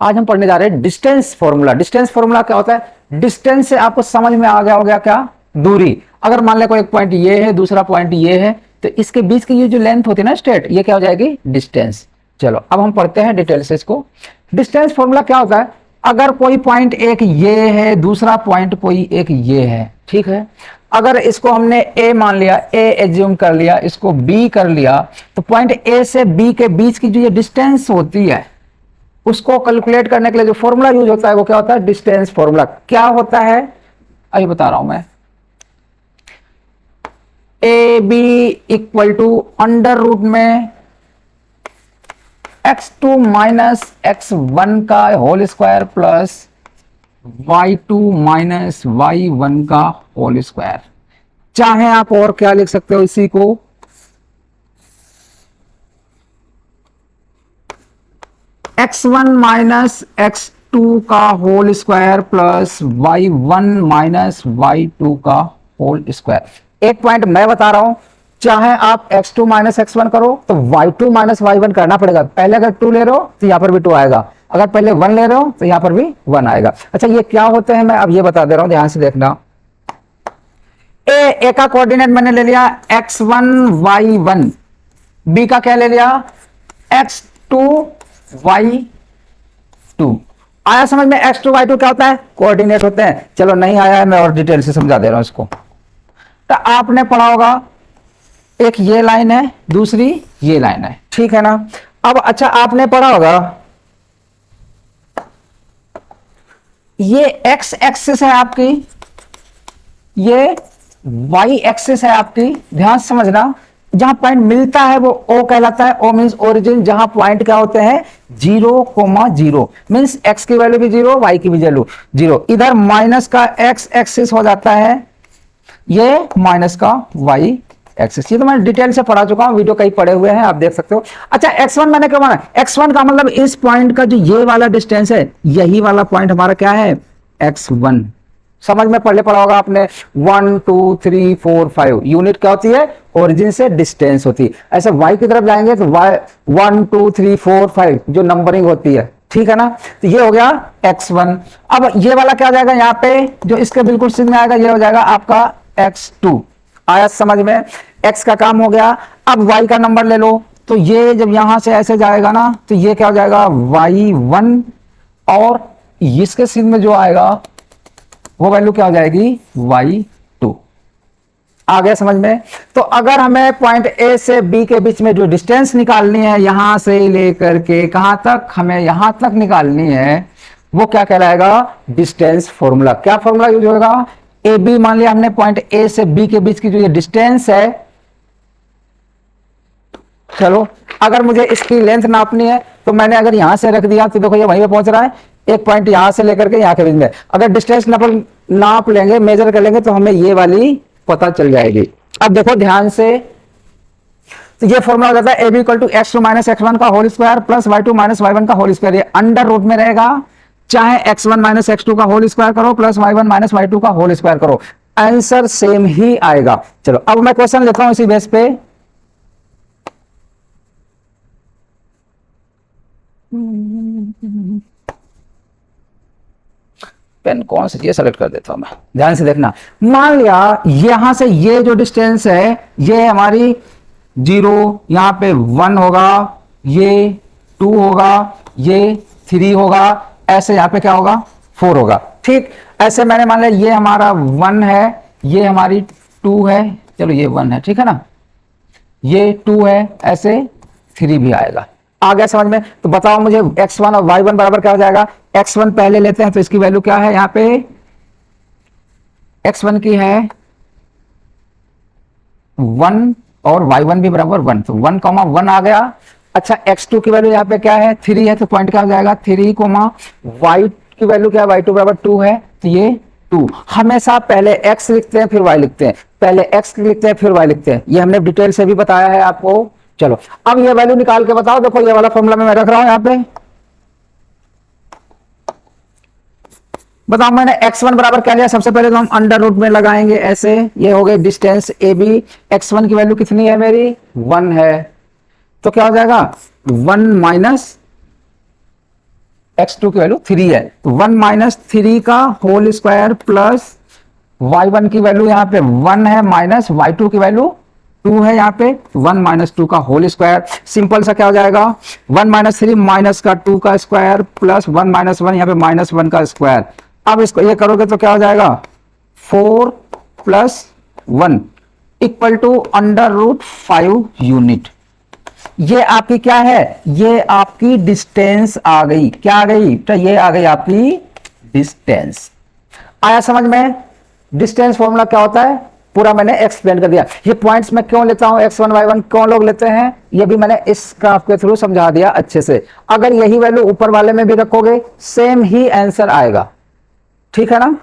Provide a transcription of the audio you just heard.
आज हम पढ़ने जा रहे हैं डिस्टेंस फॉर्मूला। डिस्टेंस फॉर्मूला क्या होता है? डिस्टेंस से आपको समझ में आ गया हो गया क्या? दूरी। अगर मान ले कोई एक पॉइंट ये है, दूसरा पॉइंट ये है, तो इसके बीच की ये जो लेंथ होती है ना स्ट्रेट, ये क्या हो जाएगी? डिस्टेंस। चलो अब हम पढ़ते हैं डिटेल से इसको। डिस्टेंस फॉर्मूला क्या होता है? अगर कोई पॉइंट एक ये है, दूसरा पॉइंट कोई एक ये है, ठीक है, अगर इसको हमने ए मान लिया, ए एज्यूम कर लिया, इसको बी कर लिया, तो पॉइंट ए से बी के बीच की जो ये डिस्टेंस होती है उसको कैलकुलेट करने के लिए जो फॉर्मूला यूज होता है वो क्या होता है? Distance formula. क्या होता है अभी बता रहा हूं मैं। A B equal to under root में x2 माइनस x1 का whole square plus y2 minus y1 का होल स्क्वायर। चाहे आप और क्या लिख सकते हो इसी को, x1 माइनस x2 का whole square plus y1 minus y2 का होल स्क्वायर। एक पॉइंट मैं बता रहा हूं, चाहे आप x2 माइनस x1 करो तो y2 माइनस y1 करना पड़ेगा। पहले अगर 2 ले रहे हो तो यहां पर भी 2 आएगा, अगर पहले 1 ले रहे हो तो यहां पर भी 1 आएगा। अच्छा ये क्या होते हैं मैं अब ये बता दे रहा हूं, ध्यान से देखना। ए का कोऑर्डिनेट मैंने ले लिया x1 y1, बी का क्या ले लिया? x2 y2। आया समझ में? x2 y2 क्या होता है? कोऑर्डिनेट होते हैं। चलो नहीं आया है मैं और डिटेल से समझा दे रहा हूं इसको। तो आपने पढ़ा होगा एक ये लाइन है, दूसरी ये लाइन है, ठीक है ना। अब अच्छा आपने पढ़ा होगा ये x एक्सिस है आपकी, ये y एक्सिस है आपकी। ध्यान से समझना, जहां पॉइंट मिलता है वो O कहलाता है। O मींस ओरिजिन, जहां पॉइंट क्या होते हैं? 0,0 मींस x की वैल्यू भी 0, y की भी वैल्यू 0। इधर माइनस का x एक्सिस हो जाता है, ये माइनस का y एक्सिस। ये तो मैं डिटेल से पढ़ा चुका हूं, वीडियो कहीं पढ़े हुए हैं, आप देख सकते हो। अच्छा x1 मैंने क्या माना? x1 का मतलब इस पॉइंट का जो ये वाला डिस्टेंस है, यही वाला पॉइंट हमारा क्या है? x1। समझ में पढ़ले पढ़ा होगा आपने। 1 2 3 4 5 यूनिट क्या होती है? ओरिजिन से डिस्टेंस होती है। ऐसे y की तरफ जाएंगे तो y 1 2 3 4 5 जो नंबरिंग होती है, ठीक है ना। तो ये हो गया x1। अब ये वाला क्या जाएगा यहाँ पे, जो इसके बिल्कुल सीध में आएगा, ये हो जाएगा आपका x2। आया समझ में? x का काम हो गया। अब y का नंबर ले लो, तो ये जब यहां से ऐसे जाएगा ना तो ये क्या हो जाएगा? y1, और इसके सीध में जो आएगा वो वैल्यू क्या हो जाएगी? y2। आ गया समझ में? तो अगर हमें पॉइंट ए से बी के बीच में जो डिस्टेंस निकालनी है, यहां से लेकर के कहां तक, हमें यहां तक निकालनी है, वो क्या कहलाएगा? Distance formula. क्या फॉर्मूला यूज होगा? ए बी मान लिया हमने, पॉइंट ए से बी के बीच की जो ये डिस्टेंस है, चलो अगर मुझे इसकी लेंथ नापनी है तो मैंने अगर यहां से रख दिया तो देखो ये वहीं पे पहुंच रहा है। एक पॉइंट यहां से लेकर के यहां के बीच में अगर डिस्टेंस नाप लेंगे, मेजर कर लेंगे, तो हमें ये वाली पता चल जाएगी। अब देखो ध्यान से, तो ये फॉर्मूला हो जाता है A B equal to x2 minus x1 का whole square plus y2 minus y1 का होल स्क्वायर। ये अंडर रूट में रहेगा, चाहे x1 माइनस x2 का होल स्क्वायर करो प्लस y1 माइनस y2 का होल स्क्वायर करो, आंसर सेम ही आएगा। चलो अब मैं क्वेश्चन लेता हूं इसी बेस पे। पेन कौन सी, ये सेलेक्ट कर देता हूं मैं, ध्यान से देखना। मान लिया यहां से ये जो डिस्टेंस है ये हमारी 0, यहां पे 1 होगा, ये 2 होगा, ये 3 होगा, ऐसे यहां पे क्या होगा? 4 होगा, ठीक। ऐसे मैंने मान लिया ये हमारा 1 है, ये हमारी 2 है, चलो ये 1 है, ठीक है ना, ये 2 है, ऐसे 3 भी आएगा। आ गया समझ में? तो बताओ मुझे x1 और y1 बराबर क्या हो जाएगा? x1 पहले लेते हैं तो इसकी वैल्यू क्या है? यहां पे x1 की है 1 और y1 भी बराबर 1, तो 1, 1 आ गया। अच्छा x2 की वैल्यू यहां पे क्या है? 3 है, तो पॉइंट क्या हो जाएगा? 3, y की वैल्यू क्या है? y2 बराबर 2 है, तो ये 2। हमेशा पहले x लिखते हैं फिर y लिखते हैं, पहले x लिखते हैं फिर y लिखते हैं, ये हमने डिटेल से भी बताया है आपको। चलो अब ये वैल्यू निकाल के बताओ। देखो ये वाला फॉर्मूला मैं रख रहा हूं यहां पे, बताओ मैंने x1 बराबर क्या लिया? सबसे पहले तो हम अंडर रूट में लगाएंगे ऐसे, ये हो गए डिस्टेंस ए बी। x1 की वैल्यू कितनी है मेरी? 1 है, तो क्या हो जाएगा? 1 माइनस x2 की वैल्यू 3 है, तो 1 माइनस 3 का होल स्क्वायर प्लस y1 की वैल्यू यहाँ पे 1 है, माइनस y2 की वैल्यू 2 है, यहाँ पे 1 माइनस 2 का होल स्क्वायर। सिंपल सा क्या हो जाएगा, 1 माइनस 3 माइनस का 2 का स्क्वायर प्लस 1 माइनस 1, यहाँ पे माइनस 1 का स्क्वायर। अब इसको ये करोगे तो क्या हो जाएगा, 4 plus 1 equal to under root 5 unit. ये आपकी क्या है, ये आपकी डिस्टेंस आ गई। क्या आ गई, तो ये आ गई आपकी डिस्टेंस। आया समझ में, डिस्टेंस फॉर्मूला क्या होता है पूरा मैंने एक्सप्लेन कर दिया। ये पॉइंट्स मैं क्यों लेता हूं, x1 y1 क्यों लोग लेते हैं, ये भी मैंने इस ग्राफ के थ्रू समझा दिया अच्छे से। अगर यही वैल्यू ऊपर वाले में भी रखोगे सेम ही आंसर आएगा, ठीक है ना।